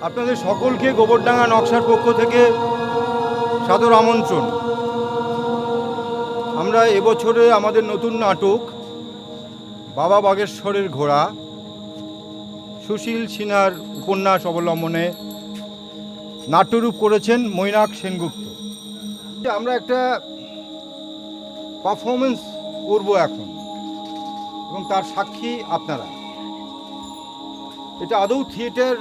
আপনাদের সকলকে গোবরডাঙ্গা নকশার পক্ষ থেকে সাদর আমন্ত্রণ। আমরা এবছরে আমাদের নতুন নাটক বাবা বাগেশ্বরের ঘোড়া সুশীল সিনহার উপন্যাস অবলম্বনে নাট্যরূপ করেছেন মৈনাক সেনগুপ্ত। আমরা একটা পারফরমেন্স করব এখন, এবং তার সাক্ষী আপনারা। এটা আদৌ থিয়েটার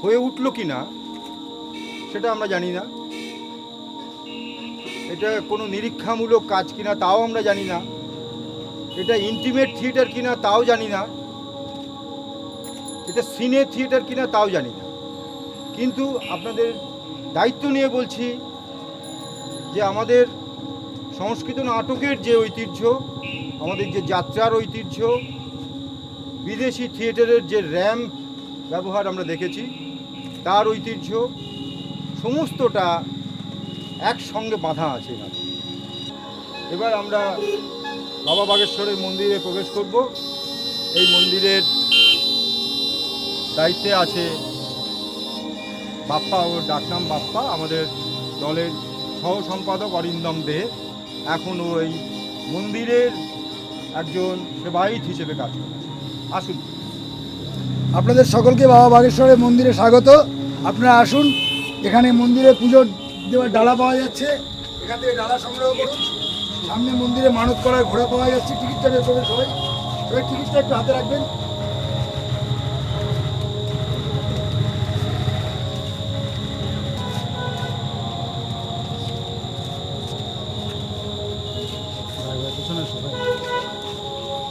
হয়ে উঠল কি না সেটা আমরা জানি না, এটা কোনো নিরীক্ষামূলক কাজ কিনা তাও আমরা জানি না, এটা ইন্টিমেট থিয়েটার কিনা তাও জানি না, এটা সিনে থিয়েটার কিনা তাও জানি না। কিন্তু আপনাদের দায়িত্ব নিয়ে বলছি যে আমাদের সংস্কৃত নাটকের যে ঐতিহ্য, আমাদের যে যাত্রার ঐতিহ্য, বিদেশি থিয়েটারের যে র্যাম্প ব্যবহার আমরা দেখেছি তার ঐতিহ্য সমস্তটা একসঙ্গে বাঁধা আছে। এবার আমরা বাবা বাগেশ্বরের মন্দিরে প্রবেশ করব। এই মন্দিরের দায়িত্বে আছে বাপ্পা, ওর ডাকনাম বাপ্পা, আমাদের দলের সহ সম্পাদক অরিন্দম দে। এখন ওই মন্দিরের একজন সেবায়িত হিসেবে কাজ করছে। আসুন। আপনাদের সকলকে বাবা বাগেশ্বরের মন্দিরে স্বাগত। আপনারা আসুন, এখানে মন্দিরে পুজোর দেওয়ার ডালা পাওয়া যাচ্ছে, এখান থেকে ডালা সংগ্রহ করুন। সামনে মন্দিরে মানত করার ঘোড়া পাওয়া যাচ্ছে। টিকিটটা বের করবেন সবাই, টিকিটটা একটু হাতে রাখবেন।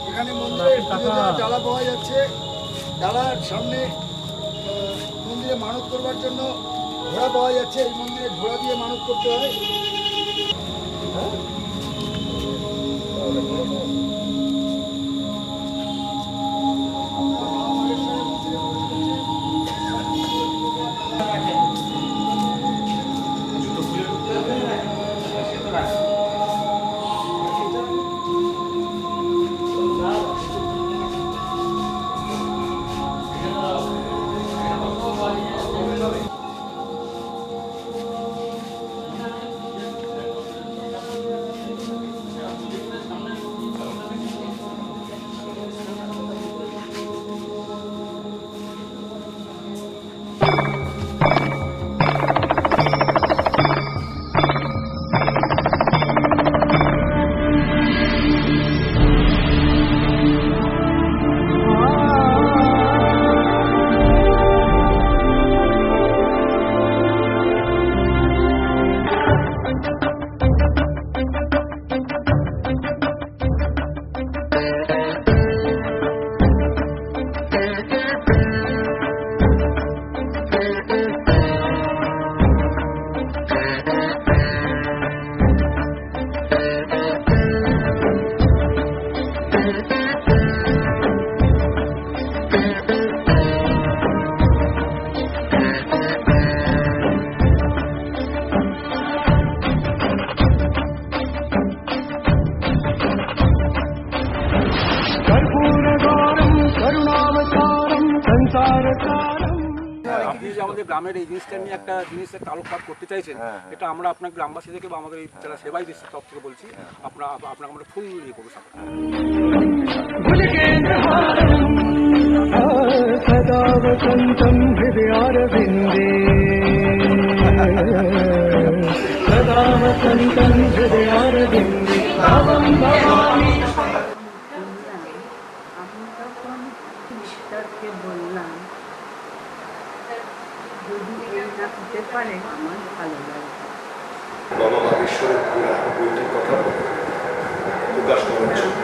এখানে মন্দিরে ডালা পাওয়া যাচ্ছে, ডালার সামনে মন্দিরে মানত করবার জন্য ঘোড়া পাওয়া যাচ্ছে। এই মন্দিরে ঘোড়া দিয়ে মানত করতে হয়। আপনি যে আমাদের গ্রামের এই জিনিসটা নিয়ে একটা জিনিসের আলোকপাত করতে চাইছেন, এটা আমরা আপনার গ্রামবাসী থেকে বা আমাদের এই যারা সেবাই দিচ্ছে তরফ থেকে বলছি, আপনাকে আমরা ফুল ইয়ে করবো। বললাম যদি এই না হতে পারে আমার ভালো লাগে। বাবা বাগেশ্বরের ঘোড়া বইটির কথা প্রকাশ করার জন্য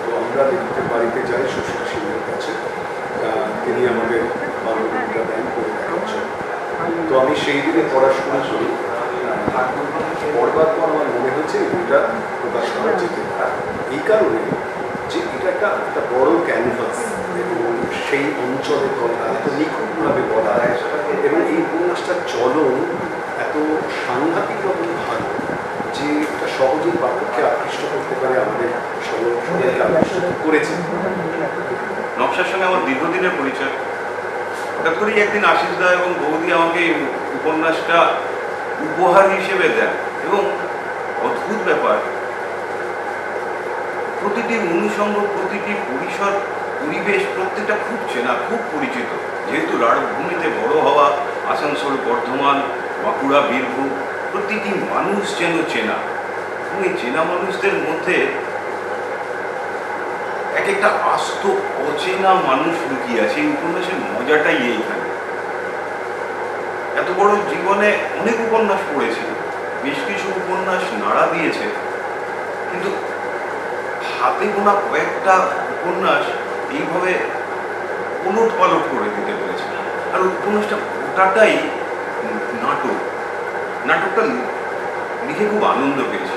তো আমরা লেখকের বাড়িতে যাই সুশীল সিংহের কাছে, তিনি আমাদের বাংলাটা দেন করে দেখার জন্য। তো আমি সেই দিনে পড়াশোনা করি, পড়বার পর আমার মনে হচ্ছে বইটা প্রকাশ করা যেতে পারে, এই কারণে যে এটা একটা বড় ক্যানভাস এবং সেই অঞ্চলের কথা এত নিখুঁতভাবে বলা হয়, এবং এই উপন্যাসটার চলন এত সাংঘাতিক রকম ভালো যে এটা সহজেই পাঠককে আকৃষ্ট করতে পারে, আমাদের সবাইকে আকৃষ্ট করেছে। নকশার সঙ্গে আমার দীর্ঘদিনের পরিচয়। হঠাৎ করেই একদিন আশিস দা এবং বৌদি আমাকে এই উপন্যাসটা উপহার হিসেবে দেন, এবং অদ্ভুত ব্যাপার, প্রতিটি অনুষঙ্গ, প্রতিটি পরিসর, পরিবেশ প্রত্যেকটা খুব চেনা, খুব পরিচিত। যেহেতু রাঢ়ভূমিতে বড় হওয়া, আসানসোল, বর্ধমান, বাঁকুড়া, বীরভূম, প্রতিটি মানুষ যেন চেনা, এবং এই চেনা মানুষদের মধ্যে এক একটা আস্ত অচেনা মানুষ লুকিয়ে আছে। এই উপন্যাসের মজাটাই এইখানে। এত বড় জীবনে অনেক উপন্যাস পড়েছি, বেশ কিছু উপন্যাস নাড়া দিয়েছে, কিন্তু হাতে গোনা কয়েকটা উপন্যাস এইভাবে উলট পালট করে দিতে পেরেছে। আর উপন্যাসটা গোটাটাই নাটক। নাটকটা লিখে খুব আনন্দ পেয়েছি।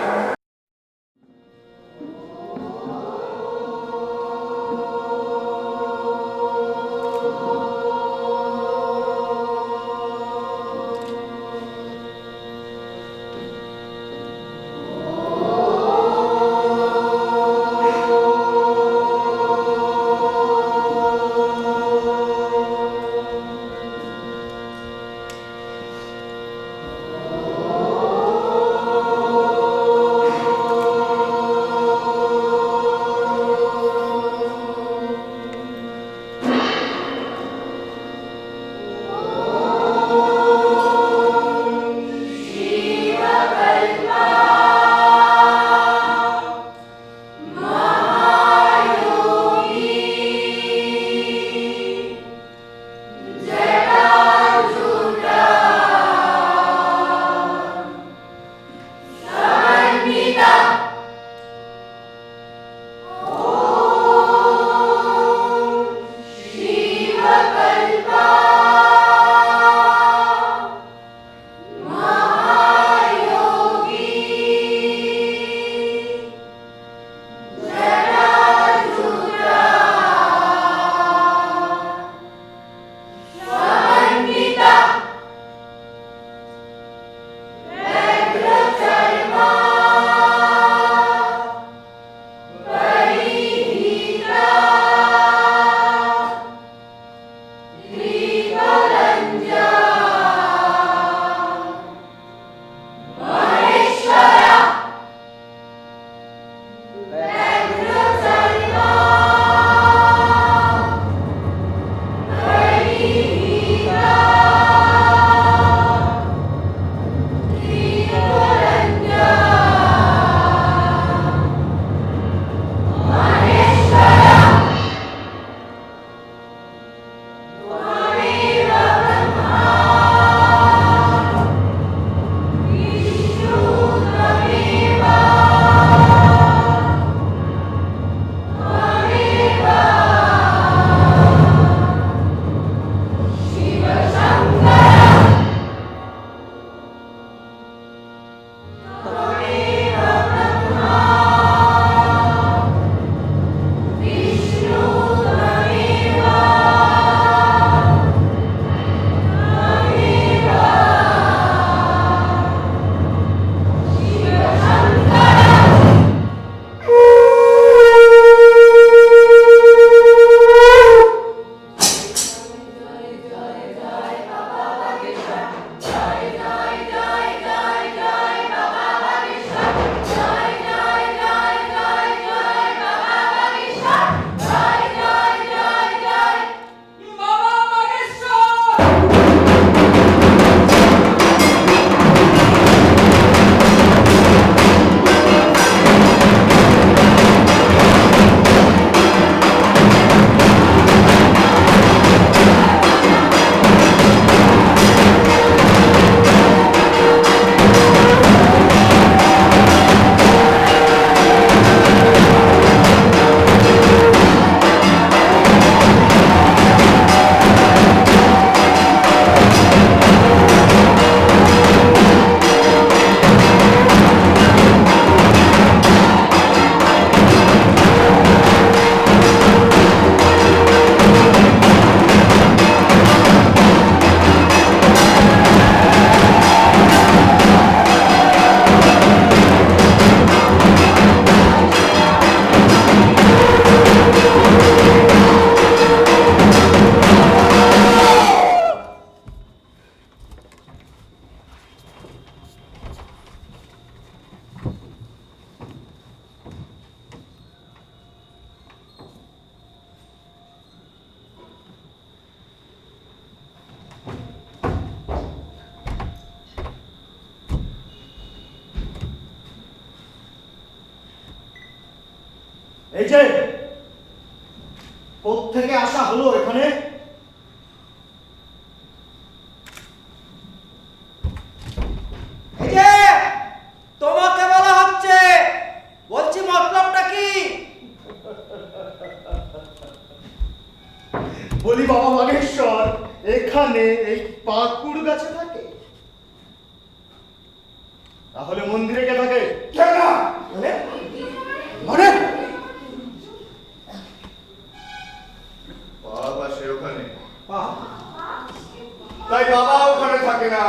এই যে কোত্থেকে আসা হলো এখানে? এই যে তোমাকে বলা হচ্ছে, বলছি মতলবটা কি? বলি বাবা বাগেশ্বর এখানে এই পাকুড় গাছে থাকে? তাহলে মন্দিরে কে থাকে? কেন না? মানে মানে বাবা সে ওখানে, পা- তাই বাবা ওখানে থাকে না।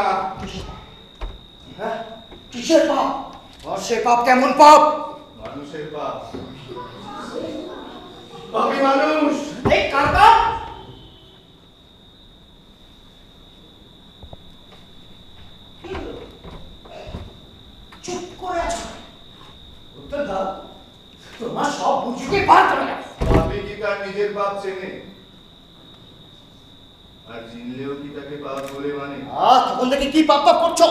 হ্যাঁ? কিসের পাপ? আর সে পাপ কেমন পাপ? মানুষের পাপ। পাপী মানুষ। এই কার পাপ? চুপ করে আছো, উত্তর দাও। তোমার সব বুঝিকে বার করে দাও। পাপী কি তার নিজের পাপ চেনে? আর চিনলেও কি তাকে পাপ বলে মানে? তখন থেকে কি পাপ পাপ করছো?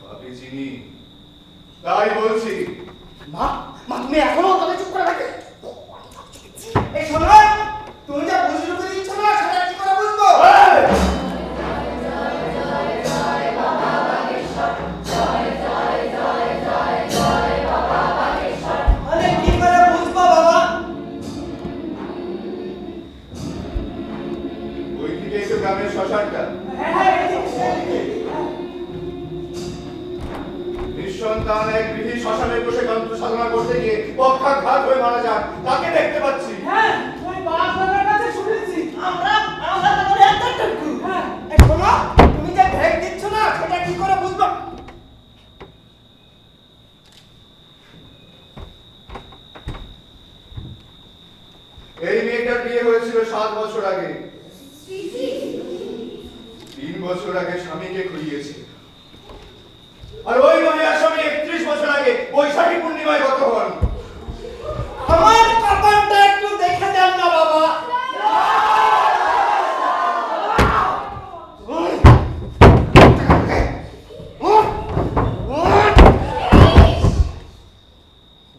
পাপী চিনি, তাই বলছি। মা মা তুমি এখনো তাদের চুপ করে থাকে? এই শোনো, তুমি যা বুঝতে দিচ্ছ না সেটা কি করে বুঝবো? মানে কি করে বুঝবো বাবা? ওই দিকেই তো গ্রামের শ্মশানটা। নিঃসন্তান এক গৃহী শ্মশানে বসে তন্ত্র সাধনা করতে গিয়ে পক্ষাঘাত হয়ে মারা যান, তাকে দেখতে পাচ্ছি। হ্যাঁ, ওই বাবার কাছে শুনেছি। আমরা তাহলে এতটুকু। হ্যাঁ, এই শোনো, তুমি যে ভেগ দিচ্ছ না সেটা কি করে বুঝবো? এই মেয়েটার বিয়ে হয়েছিল 7 বছর আগে। 3 বছর আগে স্বামীকে খুইয়েছে। আর ওই মহিলা স্বামী 31 বছর আগে বৈশাখী পূর্ণিমায় গত হন। আমার কপালটা একটু দেখে দেন না বাবা।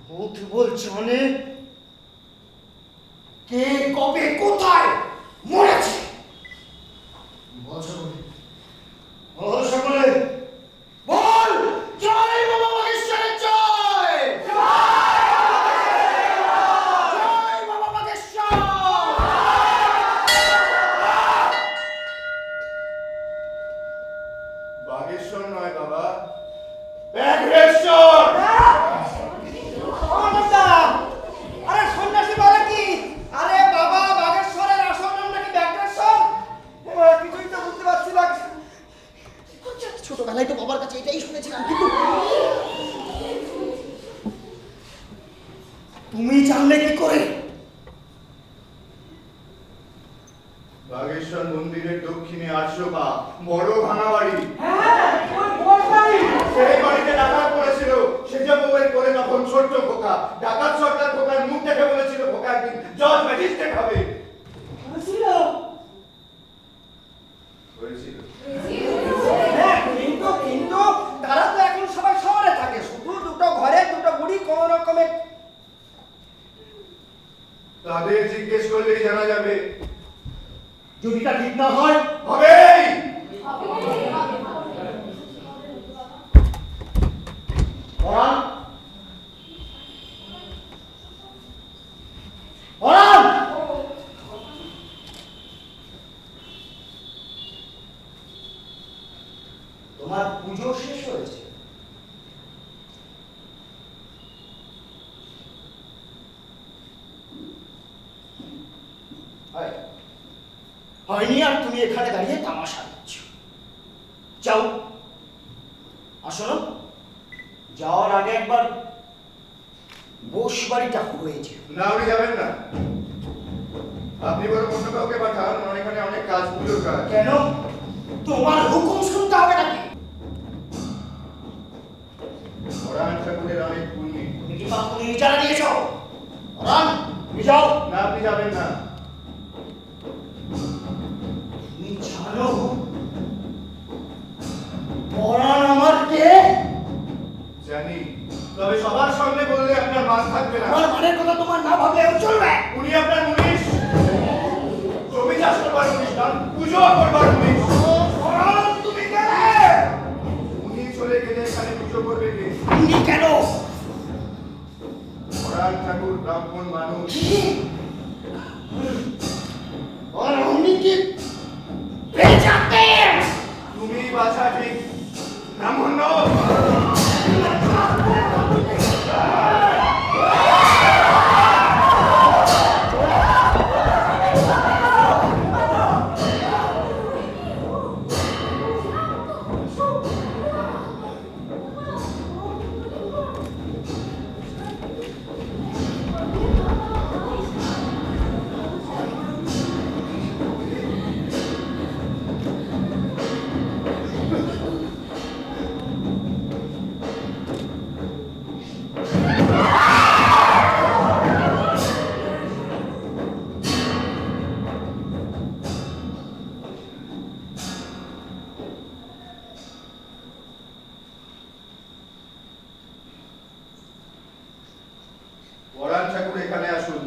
ভূত বলছে মানে? কে কবে কোথায় মরেছে বলছো? বল সকলে, বল জয় বাবা বাগেশ্বরের জয়! জয় বাবা বাগেশ্বর! বাগেশ্বর নয় বাবা, ব্যাঘ্রেশ্বর। অমরদা, আরে সন্ন্যাসী বলে কি? আরে বাবা বাগেশ্বরের আসল নাম নাকি ব্যাঘ্রেশ্বর? কিছুই তো বুঝতে পারছি না। ছোটবেলায় তো বাবার কাছে এটাই শুনেছিলাম, কিন্তু তুমি জানলে কি করে? বাগেশ্বর মন্দিরের দক্ষিণে 800 পা বড় ভাঙা বাড়ি। হ্যাঁ, ওই বড় বাড়ি। সেই বাড়িতে ডাকাত পড়েছিল। সেজা বউয়ের করে তখন ছোট্ট খোকা। ডাকাত সরকার খোকার মুখ দেখে বলেছিল খোকা একদিন জজ ম্যাজিস্ট্রেট হবে। ছিল। হয়েছিল। হ্যাঁ, কিন্তু তারা তো এখন সবাই শহরে থাকে, শুধু দুটো ঘরে দুটো বুড়ি কোন রকমে। তাদের জিজ্ঞেস করলেই জানা যাবে। যদি তা ঠিক না হয় হবেই। পরাণ, পরাণ! তোমার পুজো শেষ হয়েছে? হয়নি, আর তুমি এখানে দাঁড়িয়ে তামাশা দিচ্ছ। যাও, আসো না। যাওয়ার আগে একবার বোস বাড়িটা হয়েছে। না, উনি যাবেন না। আপনি বরং অন্য কাউকে পাঠান, আমার এখানে অনেক কাজ, পুজোর কাজ। কেন? তোমার হুকুম শুনতে হবে নাকি? পরাণ ঠাকুরের অনেক পুণ্যি। তুমি কি পাপ করে ইজারা দিয়েছ? পরাণ, তুমি যাও। না, আপনি যাবেন না। তুমি জানো পরাণ আমার কে? জানি, তবে সবার সামনে বললে আপনার মান থাকবে না। আমার और हमनी की बेचाते তুমি বাছা ঠিক ব্রাহ্মণ্য পরাণ ঠাকুর এখানে আসুন।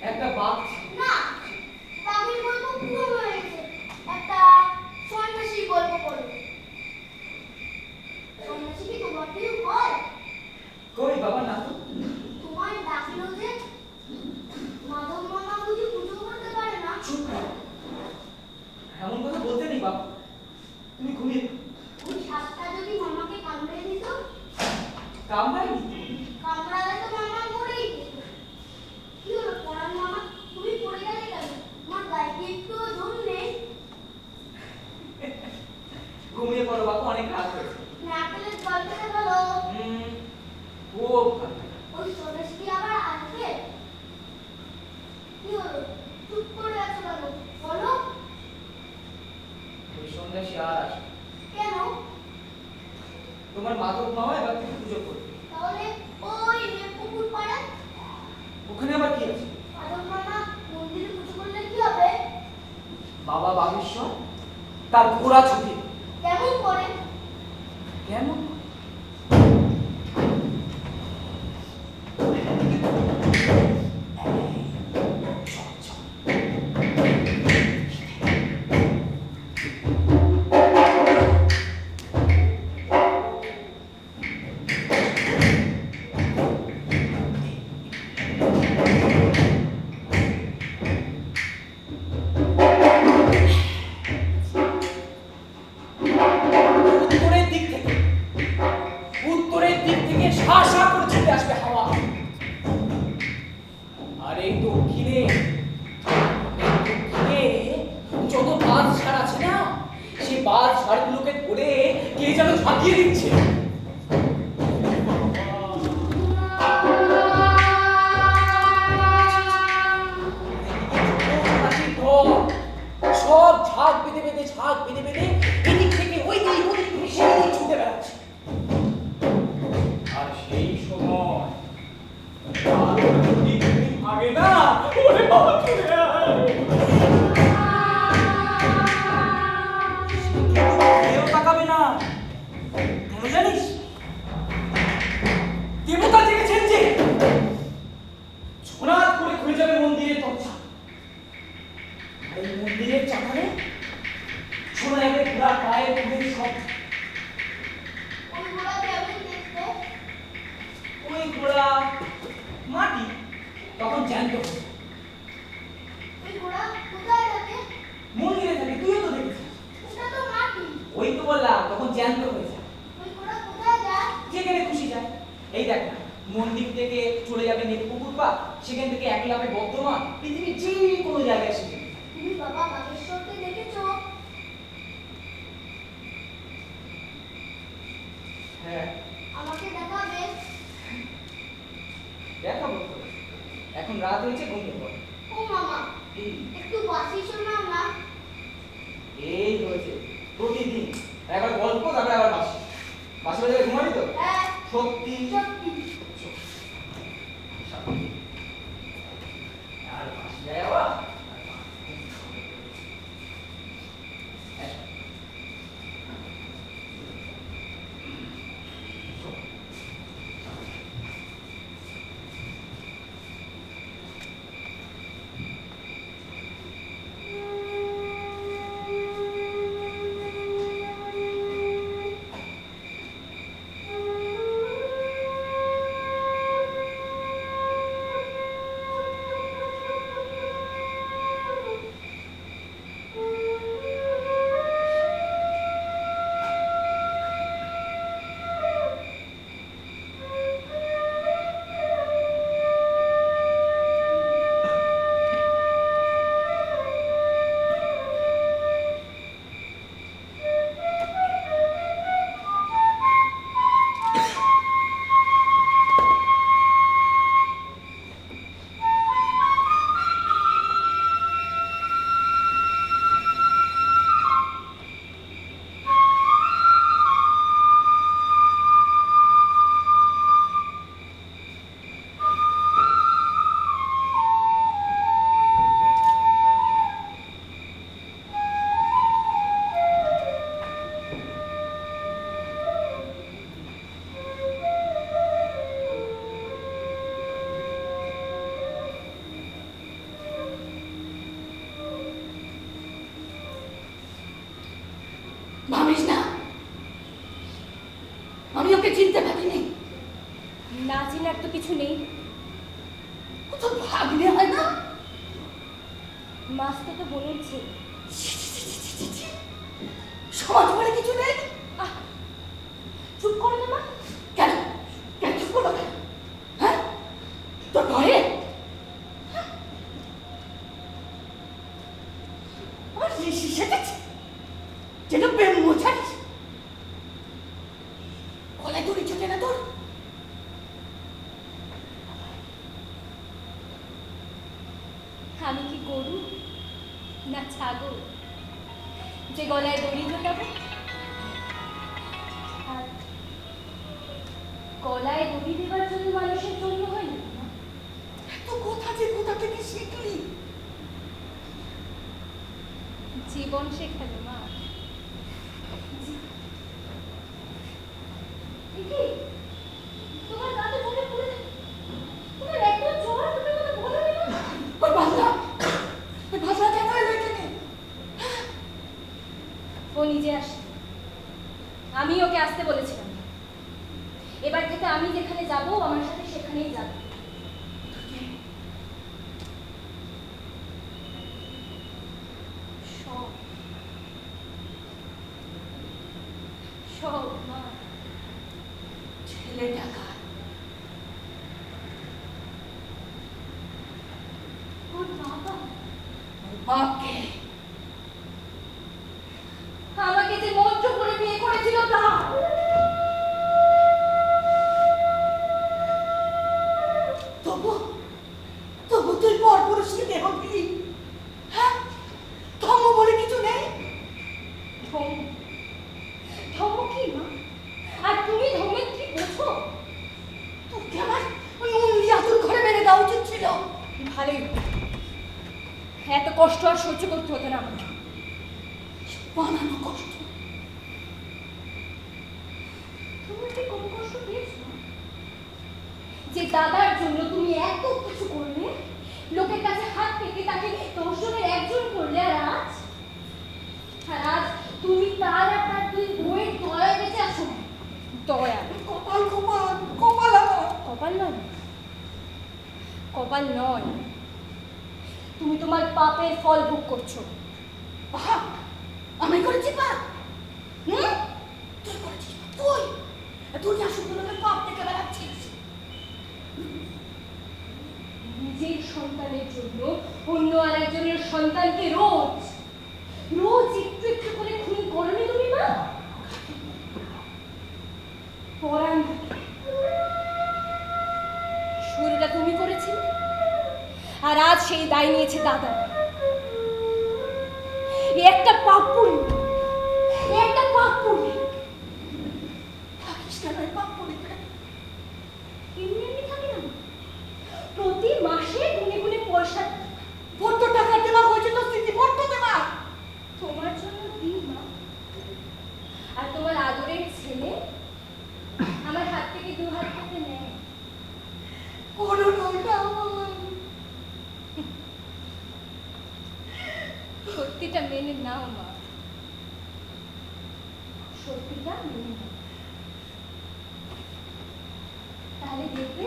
একটা বাঘ ছিল। না, বাঘের গল্প পুরনো হয়েছে। একটা সন্ন্যাসীর গল্প বলো। সন্ন্যাসী কি তোমার কেউ হয়? কই বাবা না তো। তোমার ডাকলো যে মাধব মামা বুঝি পুজো করতে পারে না? চুপ কর। এমন কথা বলতে নেই বাবা। তুমি ঘুমিয়ে ওই সাপটা যদি মামাকে কামড়ে দিত, কামড়াই কামড়ালে তো মামা মরেই যেত। কি হলো পরাণ মামা, তুমি পড়ে গেলে কেন? তোমার গায়ে কি একটুও জোর নেই? ঘুমিয়ে পড়ো বাবা, অনেক রাত হয়েছে। নারকেলের জল খেতে বলো। খুব ভালো। ওই সন্ন্যাসী কি আবার আসবে? কি হলো চুপ করে আছো কেন? বলো। ওই সন্ন্যাসী আর আসবে। কেন? তোমার মাধব মামা এবার থেকে পুজো করবে। তাহলে ওই পুকুর পাড়ে ওখানে আবার কি আছে? মাধব মামা মন্দিরে পুজো করলে কি হবে? বাবা বাগেশ্বর তার ঘোড়া ছুটি। কেমন করে? কেমন? ঝাঁকিয়ে দিচ্ছে। সব ঝাঁক বেঁধে বেঁধে এদিক থেকে ওই দিক সেই দিক ছুটে বেড়াচ্ছে। আর সেই সময় আগে না ওরে বাবা চলে আয়। কেউ তাকাবে না, কেন জানিস? দেবতা জেগেছেন যে ছোনাত করে খুলে যাবে মন্দিরের দরজা। এই মন্দিরের চাকারে শোনা যাবে ঘোড়া পায়ের ধুলের শব্দ। ওই ঘোড়া কেমন দেখতে? ওই ঘোড়া মাটি তখন জ্যান্ত। ওই ঘোড়া কোথায় থাকে? মন্দিরে থাকে, তুইও তো দেখেছিস। ওটা তো মাটি। ওই তো বললাম তখন জ্যান্ত হয়ে যায়। ওই ঘোড়া কোথায় যায়? যেখানে খুশি যায়। এই দেখ না, মন্দির থেকে চলে যাবে নেপুকুর পা, সেখান থেকে এক লাফে বর্ধমান, পৃথিবীর যে কোনো জায়গায় সেখানে। তুমি বাবা বাগেশ্বরকে দেখেছো? হ্যাঁ আমাকে দেখাবে? দেখাবো তো। এখন রাত হয়েছে, ঘুমিয়ে পড়। ও মামা, এই একটু বাসি শোনাও না। এই হয়েছে প্রতিদিন একবার গল্প, তারপরে আবার বাসি বাসি বাজারে ঘুমাবি তো? হ্যাঁ সত্যি সত্যি। আর বাসি যায় আবার। ভাবিস না আমি ওকে চিনতে পারিনি। না চিনার তো কিছু নেই। ও তো ভাবলে হয় না। মাস তো বলেছে সমাজ বলে কিছু নেই। চুপ করো না মা। কেন কেন চুপ করো কেন? হ্যাঁ তোর ভয়ে আমার ঋষি সেজেছে যেন প্রেম মোছারিস। গলায় দড়ি চটে না তোর? আমি কি গরু না ছাগল যে গলায় দড়ি জোটাবো? আর গলায় দড়ি দেওয়ার জন্য মানুষের জন্য হয় না। এত কথা যে কোথা থেকে শিখলি? জীবন শেখানো মা। তোমার দাদু মনে পড়ে তোমার একদম জ্বর, তুমি কোনো বলোনি না। ওই ভাবনা কেন এলো এখানে? ও নিজে আসে, আমি ওকে আসতে বলেছিলাম। এবার থেকে আমি যেখানে যাব আমার সাথে সেখানেই যাবে। সব সব মা। ছেলেটা কার? ওর বাবা মাকে আমাকে যে মন্ত্র করে বিয়ে করেছিল তা সহ্য করতে হতো না আমাকে। বানানো কষ্ট। তুমি কি কম কষ্ট পেয়েছো? যে দাদার জন্য তুমি এত কিছু করলে, লোকের কাছে হাত পেতে তাকে 10 জনের একজন করলে, আর আজ তুমি তার আর তার 2 বইয়ের দয়ায় বেঁচে আছো। দয়া কপাল কপাল কপাল আমার। কপাল নয়, কপাল নয়, তুমি তোমার পাপের ফল ভোগ করছো। পাপ? আমি করেছি পাপ? তুই করেছিস পাপ, তুই। তুই যা শুধু লোকের পাপ দেখে বেড়াচ্ছিস। নিজের সন্তানের জন্য অন্য আরেকজনের সন্তানকে রোজ রোজ একটু একটু করে খুন করনি তুমি মা? পরাণ শুরুটা তুমি করেছিলে, আর আজ সেই দায় নিয়েছে দাদা। এ একটা পাপ পুণ্য, এ একটা পাপ পুণ্য। থাকিস কেন এই পাপ পুণ্যে? এমনি এমনি থাকি না, প্রতি মাসে গুনে গুনে পয়সা বড্ড টাকা দেওয়া হয়েছে তো স্মৃতি, বড্ড দেওয়া। তোমার জন্য দিই মা। আর তোমার আদরের ছেলে আমার হাত থেকে 2 হাত থেকে নেয়। কোনো নয় না আমার। সত্যিটা মেনে নাও মা, সত্যিটা মেনে নাও, তাহলে দেখবে